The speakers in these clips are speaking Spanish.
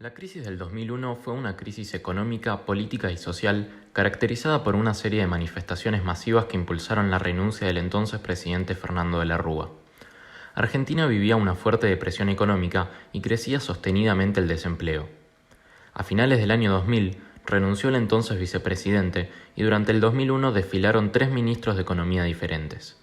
La crisis del 2001 fue una crisis económica, política y social caracterizada por una serie de manifestaciones masivas que impulsaron la renuncia del entonces presidente Fernando de la Rúa. Argentina vivía una fuerte depresión económica y crecía sostenidamente el desempleo. A finales del año 2000 renunció el entonces vicepresidente y durante el 2001 desfilaron 3 ministros de Economía diferentes.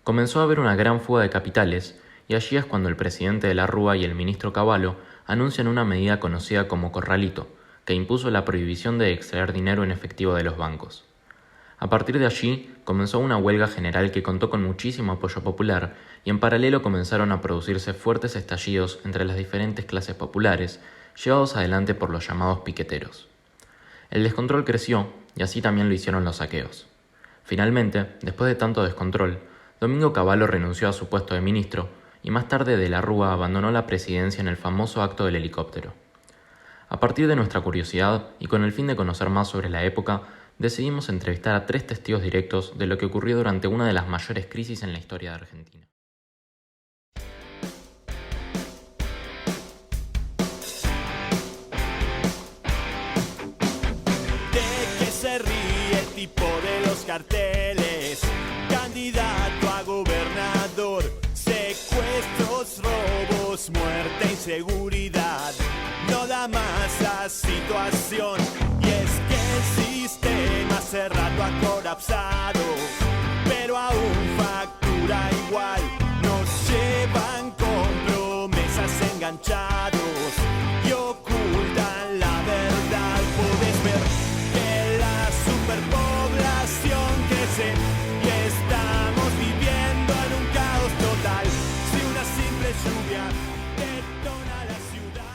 Comenzó a haber una gran fuga de capitales y allí es cuando el presidente de la Rúa y el ministro Cavallo anuncian una medida conocida como corralito, que impuso la prohibición de extraer dinero en efectivo de los bancos. A partir de allí comenzó una huelga general que contó con muchísimo apoyo popular y en paralelo comenzaron a producirse fuertes estallidos entre las diferentes clases populares, llevados adelante por los llamados piqueteros. El descontrol creció y así también lo hicieron los saqueos. Finalmente, después de tanto descontrol, Domingo Cavallo renunció a su puesto de ministro y más tarde de la Rúa abandonó la presidencia en el famoso acto del helicóptero. A partir de nuestra curiosidad y con el fin de conocer más sobre la época, decidimos entrevistar a 3 testigos directos de lo que ocurrió durante una de las mayores crisis en la historia de Argentina. ¿De qué se ríe el tipo de los carteles? Candidato a gobernador, secuestros, robos, muerte, inseguridad. No da más la situación y es que el sistema hace rato ha colapsado, pero aún factura igual. Nos llevan con promesas enganchados y ocultan la verdad. Puedes ver que la superpoblación crece y estamos viviendo en un caos total. Si una simple lluvia detona la ciudad.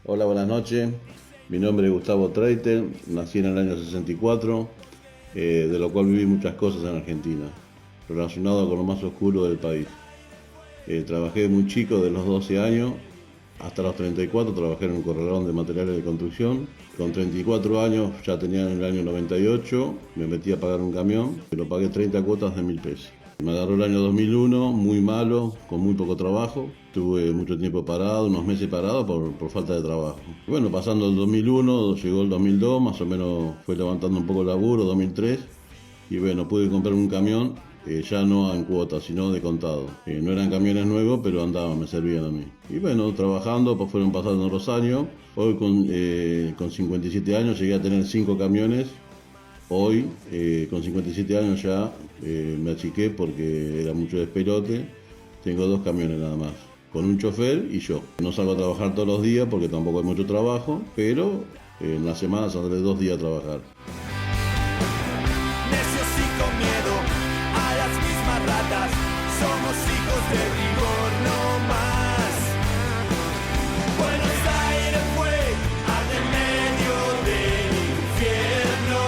Hola, buenas noches. Mi nombre es Gustavo Treiter, nací en el año 64, de lo cual viví muchas cosas en Argentina, relacionado con lo más oscuro del país. Trabajé muy chico, de los 12 años hasta los 34, trabajé en un corralón de materiales de construcción. Con 34 años, ya tenía en el año 98, me metí a pagar un camión, y lo pagué 30 cuotas de 1.000 pesos. Me agarró el año 2001, muy malo, con muy poco trabajo. Tuve mucho tiempo parado, unos meses parado por falta de trabajo. Bueno, pasando el 2001, llegó el 2002, más o menos fue levantando un poco el laburo, 2003. Y bueno, pude comprar un camión, ya no en cuotas, sino de contado. No eran camiones nuevos, pero andaban, me servían a mí. Y bueno, trabajando, pues fueron pasando los años. Hoy con 57 años llegué a tener 5 camiones. Hoy, con 57 años ya me achiqué porque era mucho despelote. Tengo 2 camiones nada más, con un chofer y yo. No salgo a trabajar todos los días porque tampoco hay mucho trabajo, pero en la semana saldré 2 días a trabajar. Necios y con miedo a las mismas ratas, somos hijos de rigor no más. Buenos Aires fue al medio del infierno.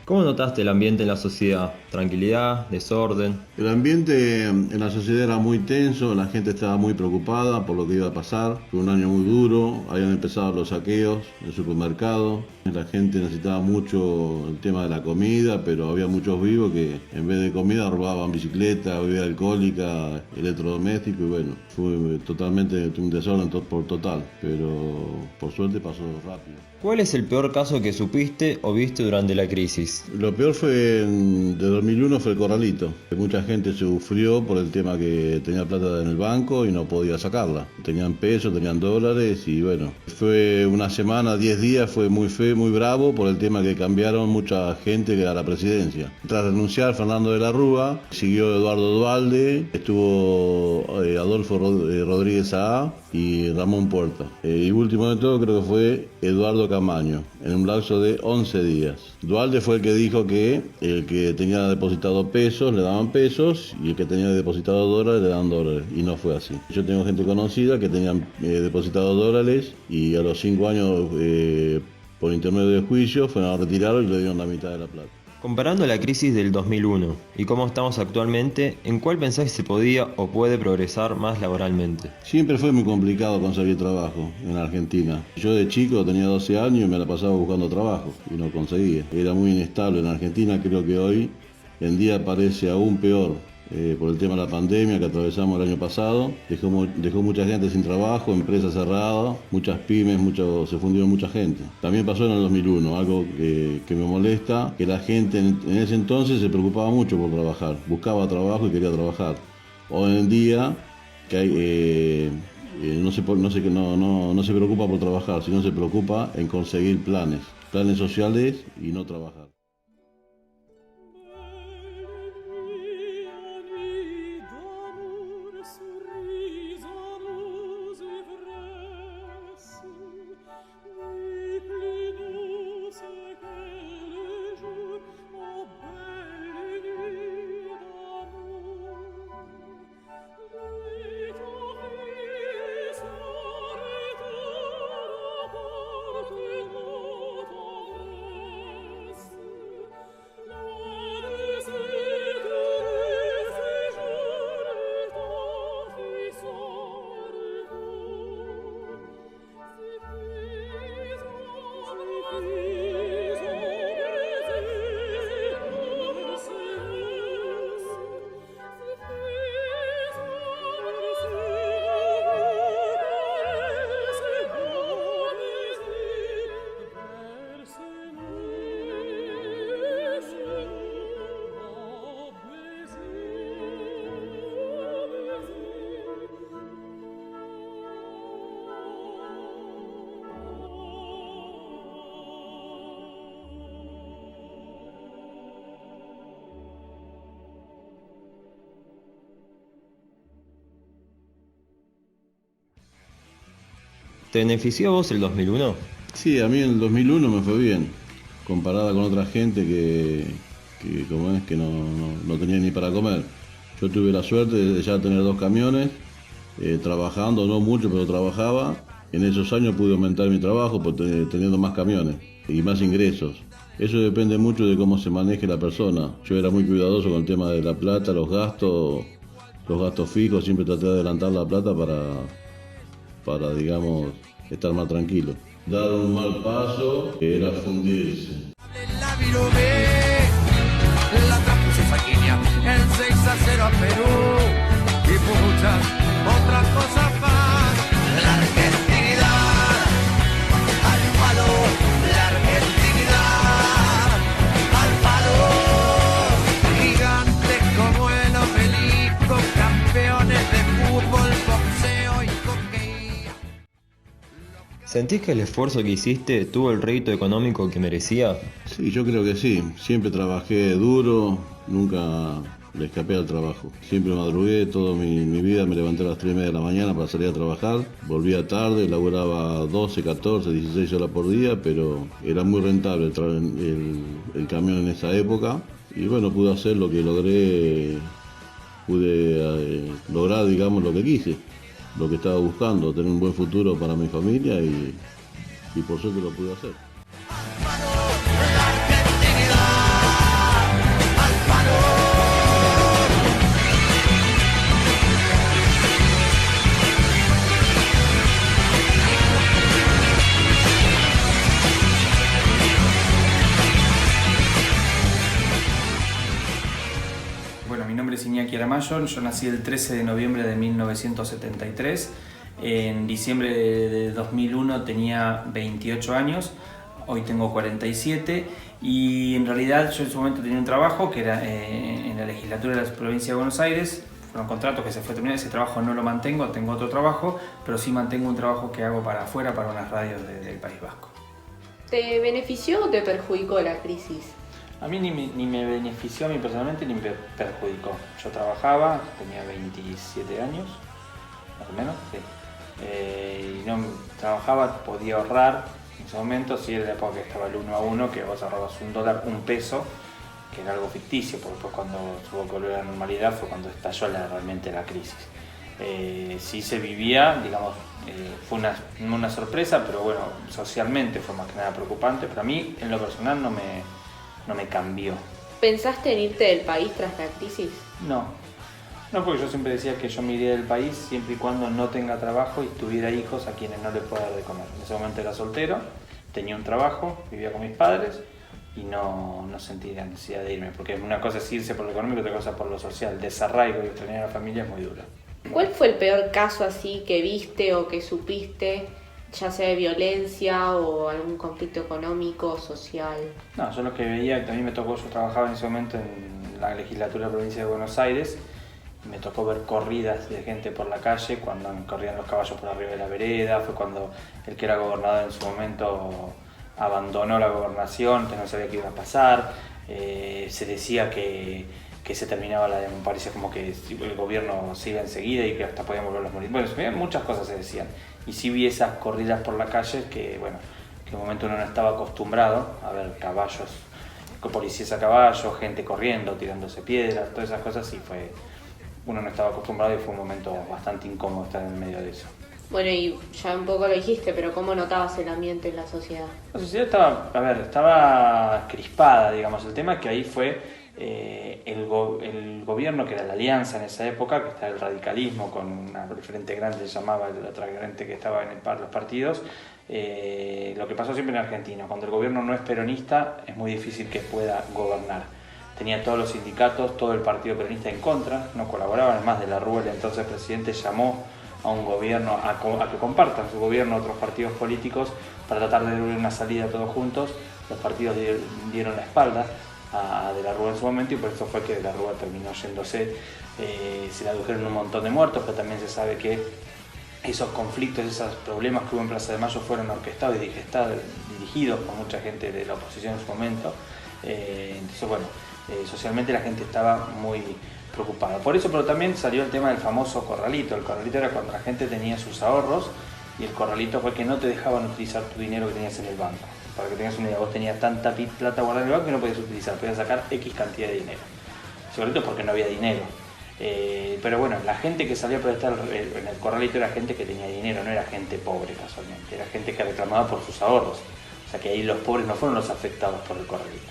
¿Cómo notaste el ambiente en la sociedad? ¿Tranquilidad? ¿Desorden? El ambiente en la sociedad era muy tenso, la gente estaba muy preocupada por lo que iba a pasar. Fue un año muy duro, habían empezado los saqueos en supermercados. La gente necesitaba mucho el tema de la comida, pero había muchos vivos que en vez de comida robaban bicicleta, bebida alcohólica, electrodoméstico y bueno, fue totalmente un desorden por total, pero por suerte pasó rápido. ¿Cuál es el peor caso que supiste o viste durante la crisis? Lo peor fue de 2001 fue el corralito. Mucha gente sufrió por el tema que tenía plata en el banco y no podía sacarla. Tenían pesos, tenían dólares y bueno, fue una semana, 10 días, fue muy feo, muy bravo por el tema que cambiaron mucha gente a la presidencia. Tras renunciar Fernando de la Rúa, siguió Eduardo Duhalde, estuvo Adolfo Rodríguez Saá y Ramón Puerta. Y último de todo creo que fue Eduardo Camaño, en un lapso de 11 días. Duhalde fue el que dijo que el que tenía depositado pesos le daban pesos y el que tenía depositado dólares le daban dólares, y no fue así. Yo tengo gente conocida que tenían depositado dólares y a los 5 años por intermedio de juicio fueron a retirarlo y le dieron la mitad de la plata. Comparando la crisis del 2001 y cómo estamos actualmente, ¿en cuál pensás que se podía o puede progresar más laboralmente? Siempre fue muy complicado conseguir trabajo en Argentina. Yo de chico tenía 12 años y me la pasaba buscando trabajo y no conseguía. Era muy inestable en Argentina, creo que hoy en día parece aún peor. por el tema de la pandemia que atravesamos el año pasado. Dejó mucha gente sin trabajo, empresas cerradas, muchas pymes, se fundieron mucha gente. También pasó en el 2001, algo que me molesta, que la gente en ese entonces se preocupaba mucho por trabajar, buscaba trabajo y quería trabajar. Hoy en día que hay, no se preocupa por trabajar, sino se preocupa en conseguir planes sociales y no trabajar. ¿Te benefició a vos el 2001? Sí, a mí en el 2001 me fue bien, comparada con otra gente que no tenía ni para comer. Yo tuve la suerte de ya tener 2 camiones, trabajando, no mucho, pero trabajaba. En esos años pude aumentar mi trabajo teniendo más camiones y más ingresos. Eso depende mucho de cómo se maneje la persona. Yo era muy cuidadoso con el tema de la plata, los gastos fijos, siempre traté de adelantar la plata para digamos, estar más tranquilo. Dar un mal paso era fundirse. La Virubé, la transpuso Sanguínea, el 6-0 a Perú y muchas otras cosas más. La argentinidad al palo, la argentinidad al palo. Gigantes como el obelisco, campeones de fútbol, boxeo y hockey. ¿Sentís que el esfuerzo que hiciste tuvo el rédito económico que merecía? Sí, yo creo que sí. Siempre trabajé duro, nunca le escapé al trabajo. Siempre madrugué, toda mi vida me levanté a las 3:30 de la mañana para salir a trabajar. Volvía tarde, laburaba 12, 14, 16 horas por día, pero era muy rentable el camión en esa época. Y bueno, pude hacer lo que pude lograr, digamos, lo que quise, lo que estaba buscando, tener un buen futuro para mi familia y por suerte lo pude hacer. Bueno, mi nombre es Iñaki Aramayo, yo nací el 13 de noviembre de 1973, en diciembre de 2001 tenía 28 años, hoy tengo 47 y en realidad yo en su momento tenía un trabajo que era en la legislatura de la provincia de Buenos Aires, fueron contratos que se fue terminando, ese trabajo no lo mantengo, tengo otro trabajo, pero sí mantengo un trabajo que hago para afuera, para unas radios del País Vasco. ¿Te benefició o te perjudicó la crisis? A mí ni me benefició a mí personalmente ni me perjudicó. Yo trabajaba, tenía 27 años, más o menos, sí. Y no trabajaba, podía ahorrar. En ese momento sí era la época que estaba el 1 a 1, que vos ahorrabas $1, un peso, que era algo ficticio, porque después cuando tuvo que volver a la normalidad fue cuando estalló realmente la crisis. Sí se vivía, digamos, fue una sorpresa, pero bueno, socialmente fue más que nada preocupante, pero a mí en lo personal no me cambió. ¿Pensaste en irte del país tras la crisis? No, porque yo siempre decía que yo me iría del país siempre y cuando no tenga trabajo y tuviera hijos a quienes no les pueda dar de comer. En ese momento era soltero, tenía un trabajo, vivía con mis padres y no sentí la necesidad de irme, porque una cosa es irse por lo económico y otra cosa por lo social. Desarraigo y extrañar a la familia es muy duro. ¿Cuál fue el peor caso así que viste o que supiste, ya sea de violencia o algún conflicto económico o social? No, yo lo que veía, también me tocó, yo trabajaba en ese momento en la legislatura de la provincia de Buenos Aires, y me tocó ver corridas de gente por la calle cuando corrían los caballos por arriba de la vereda. Fue cuando el que era gobernador en su momento abandonó la gobernación, que no sabía qué iba a pasar. Se decía que se terminaba me parecía como que el gobierno se iba enseguida y que hasta podían volver los morir. Bueno, muchas cosas se decían. Y sí vi esas corridas por la calle que, bueno, que en un momento uno no estaba acostumbrado a ver caballos, policías a caballo, gente corriendo, tirándose piedras, todas esas cosas, y uno no estaba acostumbrado y fue un momento bastante incómodo estar en medio de eso. Bueno, y ya un poco lo dijiste, pero ¿cómo notabas el ambiente en la sociedad? La sociedad estaba crispada, digamos. El tema es que ahí fue el gobierno, que era la alianza en esa época, que estaba el radicalismo con el Frente Grande, se llamaba el otro frente que estaba en los partidos. Lo que pasó siempre en Argentina, cuando el gobierno no es peronista es muy difícil que pueda gobernar. Tenía todos los sindicatos, todo el partido peronista en contra, no colaboraban. Además, de la Rúa, el entonces presidente, llamó a un gobierno a que compartan su gobierno a otros partidos políticos para tratar de dar una salida todos juntos. Los partidos dieron la espalda a De la Rúa en su momento, y por eso fue que De la Rúa terminó yéndose. Se le adujeron un montón de muertos, pero también se sabe que esos conflictos, esos problemas que hubo en Plaza de Mayo fueron orquestados y dirigidos por mucha gente de la oposición en su momento. Entonces, bueno, socialmente la gente estaba muy preocupada por eso, pero también salió el tema del famoso corralito. El corralito era cuando la gente tenía sus ahorros, y el corralito fue que no te dejaban utilizar tu dinero que tenías en el banco. Para que tengas una idea, vos tenías tanta plata guardada en el banco que no podías utilizar, podías sacar X cantidad de dinero. Sobre todo porque no había dinero. Pero bueno, la gente que salía a protestar en el corralito era gente que tenía dinero, no era gente pobre casualmente, era gente que reclamaba por sus ahorros. O sea que ahí los pobres no fueron los afectados por el corralito.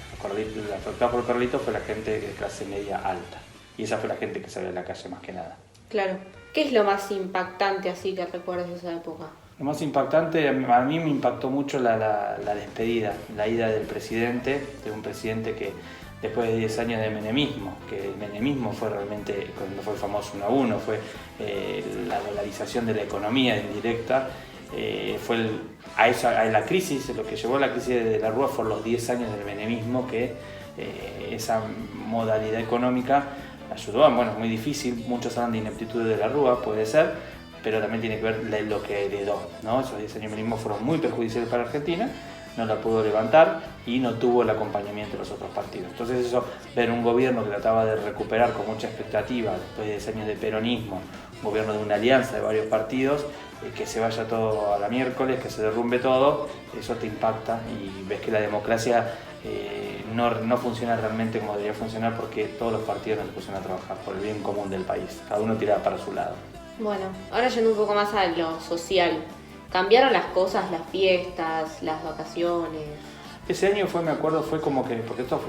Los afectados por el corralito fue la gente de clase media alta. Y esa fue la gente que salió a la calle más que nada. Claro. ¿Qué es lo más impactante así que recuerdas de esa época? Lo más impactante, a mí me impactó mucho la despedida, la ida del presidente, de un presidente que después de 10 años de menemismo, que el menemismo fue realmente, cuando fue el famoso 1 a 1, fue la dolarización de la economía indirecta, fue a la crisis, lo que llevó a la crisis de la Rúa fueron los 10 años del menemismo, que esa modalidad económica ayudó. Bueno, es muy difícil, muchos hablan de ineptitud de la Rúa, puede ser, pero también tiene que ver lo que heredó, ¿no? Esos 10 años de menemismo fueron muy perjudiciales para Argentina, no la pudo levantar y no tuvo el acompañamiento de los otros partidos. Entonces eso, ver un gobierno que trataba de recuperar con mucha expectativa, después de 10 años de peronismo, un gobierno de una alianza de varios partidos, que se vaya todo a la miércoles, que se derrumbe todo, eso te impacta y ves que la democracia no funciona realmente como debería funcionar, porque todos los partidos no se pusieron a trabajar por el bien común del país, cada uno tiraba para su lado. Bueno, ahora yendo un poco más a lo social, ¿cambiaron las cosas, las fiestas, las vacaciones? Ese año me acuerdo, fue como que, porque esto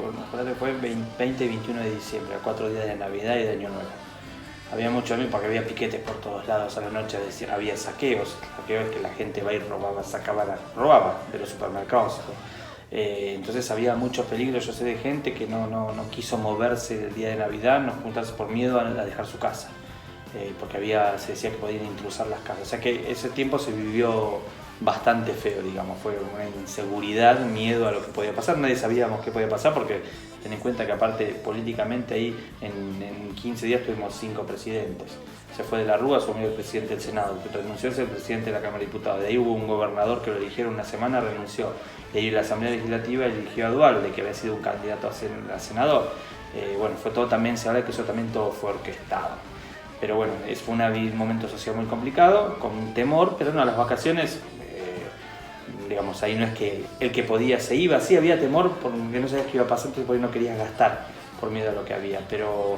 fue 20 y 21 de diciembre, a 4 días de Navidad y de Año Nuevo. Había mucho ambiente porque había piquetes por todos lados a la noche, había saqueos. Saqueos que la gente va y robaba de los supermercados. Entonces había mucho peligro. Yo sé de gente que no quiso moverse el día de Navidad, no juntarse por miedo a dejar su casa, porque se decía que podían intrusar las casas. O sea que ese tiempo se vivió bastante feo, digamos, fue una inseguridad, miedo a lo que podía pasar. Nadie sabíamos qué podía pasar, porque ten en cuenta que aparte políticamente ahí en 15 días tuvimos 5 presidentes. Se fue De la Rúa, asumió el presidente del Senado, que renunció a ser el presidente de la Cámara de Diputados. De ahí hubo un gobernador que lo eligieron una semana, renunció. De ahí la Asamblea Legislativa eligió a Dualde, que había sido un candidato a senador. Bueno, fue todo también, se habla que eso también todo fue orquestado. Pero bueno, fue un momento social muy complicado, con temor, pero no, las vacaciones, digamos, ahí no es que el que podía se iba, sí había temor porque no sabías qué iba a pasar, entonces por ahí no querías gastar por miedo a lo que había, pero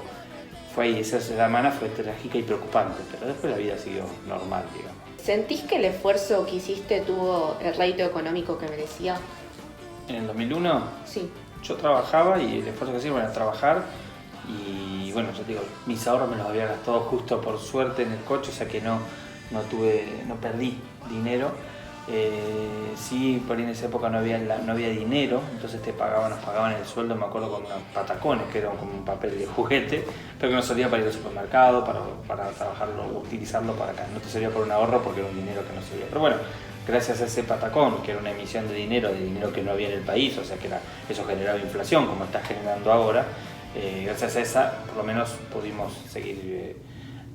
fue ahí, esa semana fue trágica y preocupante, pero después la vida siguió normal, digamos. ¿Sentís que el esfuerzo que hiciste tuvo el rédito económico que merecía? En el 2001, Sí. yo trabajaba y el esfuerzo que hacía era trabajar. Y bueno, yo te digo, mis ahorros me los había gastado justo por suerte en el coche, o sea que no perdí dinero. Sí, por ahí en esa época no había dinero, entonces nos pagaban el sueldo, me acuerdo, con unos patacones, que eran como un papel de juguete, pero que nos servía para ir al supermercado, para trabajarlo, utilizarlo para acá. No te servía por un ahorro porque era un dinero que no servía. Pero bueno, gracias a ese patacón, que era una emisión de dinero que no había en el país, o sea que eso generaba inflación, como está generando ahora, gracias a esa por lo menos pudimos seguir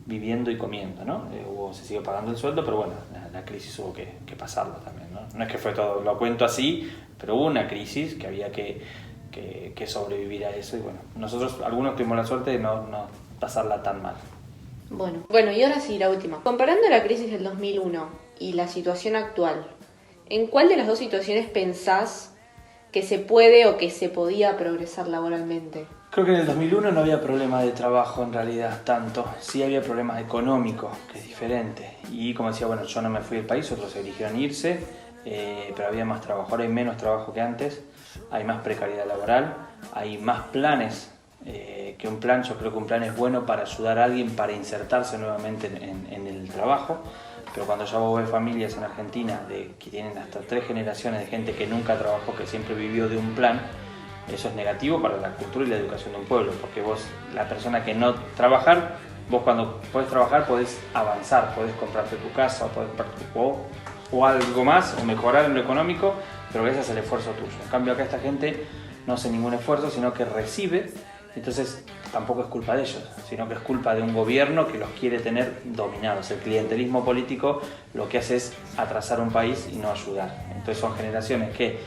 viviendo y comiendo, ¿no? Se siguió pagando el sueldo, pero bueno, la crisis hubo que pasarlo también, ¿no? No es que fue todo, lo cuento así, pero hubo una crisis que había que sobrevivir a eso, y bueno, nosotros algunos tuvimos la suerte de no pasarla tan mal. Bueno, y ahora sí, la última. Comparando la crisis del 2001 y la situación actual, ¿en cuál de las dos situaciones pensás que se puede o que se podía progresar laboralmente? Creo que en el 2001 no había problema de trabajo en realidad tanto, sí había problemas económicos, que es diferente. Y como decía, bueno, yo no me fui del país, otros eligieron irse, pero había más trabajo. Ahora hay menos trabajo que antes, hay más precariedad laboral, hay más planes que un plan. Yo creo que un plan es bueno para ayudar a alguien para insertarse nuevamente en el trabajo, pero cuando ya vos ves familias en Argentina que tienen hasta 3 generaciones de gente que nunca trabajó, que siempre vivió de un plan, eso es negativo para la cultura y la educación de un pueblo, porque vos, la persona que no trabajar, vos cuando podés trabajar podés avanzar, podés comprarte tu casa, podés comprarte o algo más, o mejorar en lo económico, pero gracias al esfuerzo tuyo. En cambio acá esta gente no hace ningún esfuerzo, sino que recibe, entonces tampoco es culpa de ellos, sino que es culpa de un gobierno que los quiere tener dominados. El clientelismo político lo que hace es atrasar un país y no ayudar. Entonces son generaciones que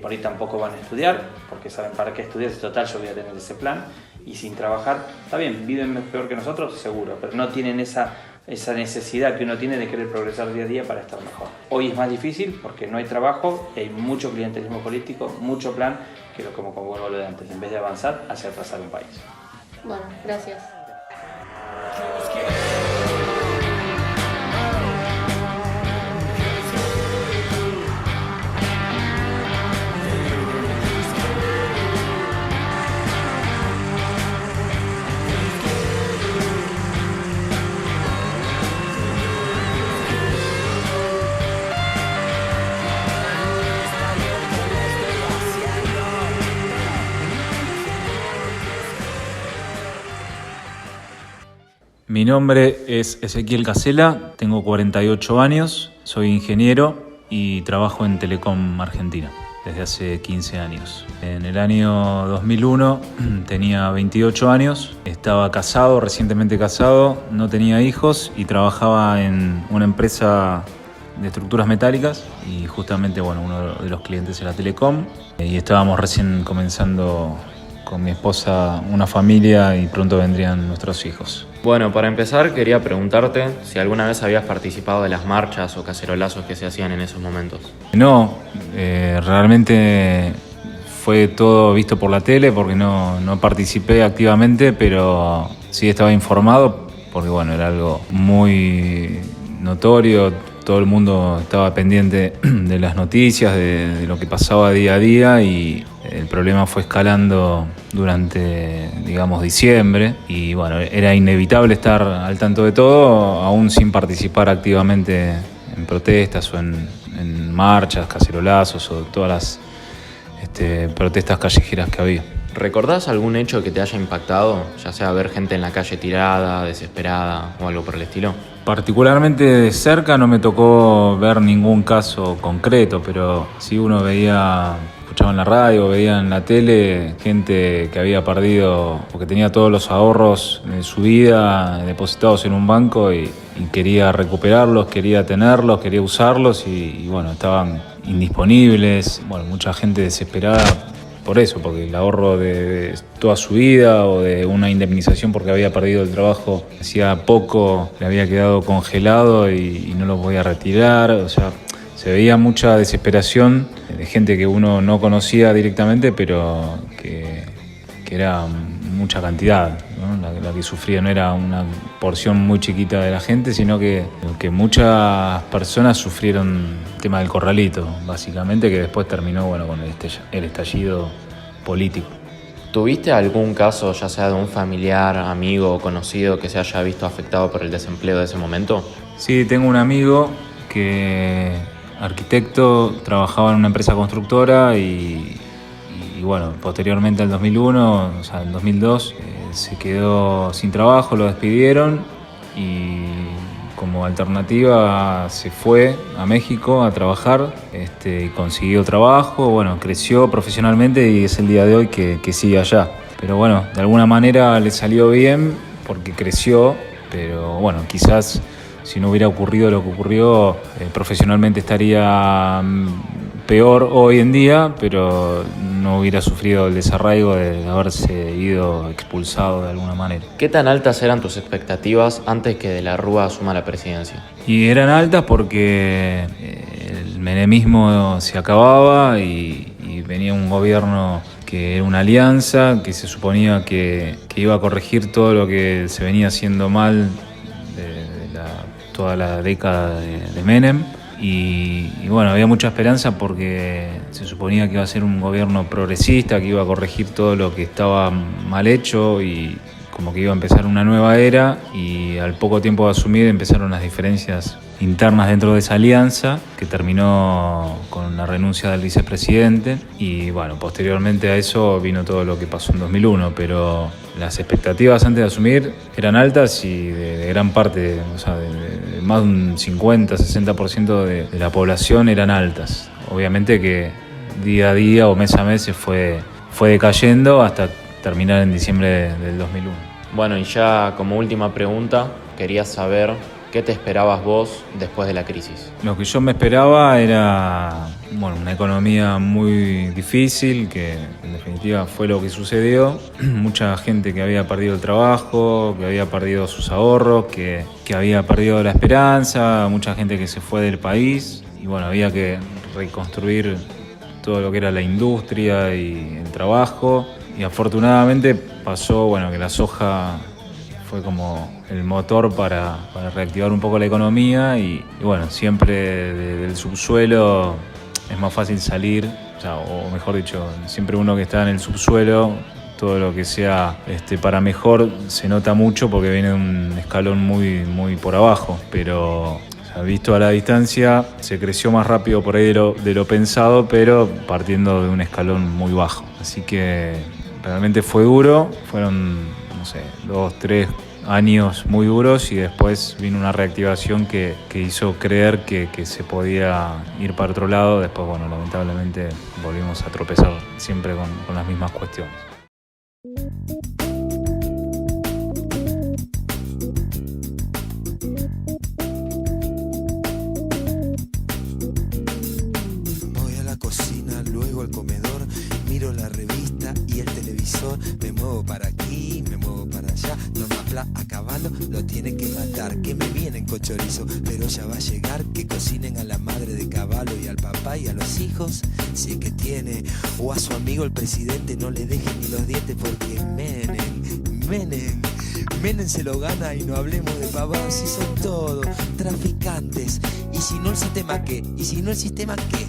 por ahí tampoco van a estudiar, porque saben para qué estudiar, si total yo voy a tener ese plan, y sin trabajar, está bien, viven peor que nosotros, seguro, pero no tienen esa necesidad que uno tiene de querer progresar día a día para estar mejor. Hoy es más difícil porque no hay trabajo, hay mucho clientelismo político, mucho plan, que como vuelvo a lo de antes, en vez de avanzar, hace atrasar un país. Bueno, gracias. Mi nombre es Ezequiel Casela, tengo 48 años, soy ingeniero y trabajo en Telecom Argentina desde hace 15 años. En el año 2001 tenía 28 años, estaba casado, recientemente casado, no tenía hijos y trabajaba en una empresa de estructuras metálicas y justamente uno de los clientes era Telecom y estábamos recién comenzando con mi esposa una familia y pronto vendrían nuestros hijos. Bueno, para empezar quería preguntarte si alguna vez habías participado de las marchas o cacerolazos que se hacían en esos momentos. No, realmente fue todo visto por la tele porque no participé activamente, pero sí estaba informado porque era algo muy notorio, todo el mundo estaba pendiente de las noticias, de lo que pasaba día a día y el problema fue escalando durante, diciembre y era inevitable estar al tanto de todo, aún sin participar activamente en protestas o en marchas, cacerolazos o todas las protestas callejeras que había. ¿Recordás algún hecho que te haya impactado, ya sea ver gente en la calle tirada, desesperada o algo por el estilo? Particularmente de cerca no me tocó ver ningún caso concreto, pero sí uno escuchaba en la radio, veía en la tele gente que había perdido porque tenía todos los ahorros de su vida depositados en un banco y quería recuperarlos, quería tenerlos, quería usarlos y estaban indisponibles. Mucha gente desesperada por eso, porque el ahorro de toda su vida o de una indemnización porque había perdido el trabajo hacía poco, le había quedado congelado y no lo podía retirar. O sea, se veía mucha desesperación de gente que uno no conocía directamente, pero que era mucha cantidad, ¿no? La que sufría no era una porción muy chiquita de la gente, sino que muchas personas sufrieron el tema del corralito, básicamente, que después terminó con el estallido político. ¿Tuviste algún caso, ya sea de un familiar, amigo o conocido, que se haya visto afectado por el desempleo de ese momento? Sí, tengo un amigo que arquitecto, trabajaba en una empresa constructora y bueno, posteriormente al 2001, o sea, en 2002, se quedó sin trabajo, lo despidieron y como alternativa se fue a México a trabajar, consiguió trabajo, bueno, creció profesionalmente y es el día de hoy que sigue allá. Pero bueno, de alguna manera le salió bien porque creció, pero bueno, quizás si no hubiera ocurrido lo que ocurrió, profesionalmente estaría peor hoy en día, pero no hubiera sufrido el desarraigo de haberse ido expulsado de alguna manera. ¿Qué tan altas eran tus expectativas antes que de la Rúa asuma la presidencia? Y eran altas porque el menemismo se acababa y venía un gobierno que era una alianza, que se suponía que iba a corregir todo lo que se venía haciendo mal toda la década de Menem. Y bueno, había mucha esperanza porque se suponía que iba a ser un gobierno progresista, que iba a corregir todo lo que estaba mal hecho y como que iba a empezar una nueva era, y al poco tiempo de asumir empezaron las diferencias internas dentro de esa alianza, que terminó con la renuncia del vicepresidente, y bueno, posteriormente a eso vino todo lo que pasó en 2001, pero las expectativas antes de asumir eran altas y de gran parte, o sea, de más de un 50-60% de la población eran altas. Obviamente que día a día o mes a mes se fue decayendo hasta terminar en diciembre del 2001. Bueno, y ya como última pregunta, quería saber qué te esperabas vos después de la crisis. Lo que yo me esperaba era, bueno, una economía muy difícil, que en definitiva fue lo que sucedió. Mucha gente que había perdido el trabajo, que había perdido sus ahorros, que había perdido la esperanza, mucha gente que se fue del país. Y bueno, había que reconstruir todo lo que era la industria y el trabajo. Y afortunadamente pasó, bueno, que la soja fue como el motor para reactivar un poco la economía y bueno, siempre del subsuelo es más fácil salir, o mejor dicho, siempre uno que está en el subsuelo, todo lo que sea para mejor se nota mucho porque viene de un escalón muy, muy por abajo, pero visto a la distancia se creció más rápido por ahí de lo pensado, pero partiendo de un escalón muy bajo. Así que realmente fue duro, fueron, 2-3 años muy duros y después vino una reactivación que hizo creer que se podía ir para otro lado. Después, bueno, lamentablemente volvimos a tropezar siempre con las mismas cuestiones. Voy a la cocina, luego al comedor, miro la revista y el televisor, me muevo para aquí, me muevo para allá, no me habla a caballo, lo tiene que matar, que me vienen con chorizo, pero ya va a llegar, que cocinen a la madre de caballo y al papá y a los hijos, si es que tiene, o a su amigo el presidente, no le dejen ni los dientes porque Menem se lo gana y no hablemos de pavadas, si son todos traficantes, y si no el sistema, ¿qué? Y si no el sistema, ¿qué?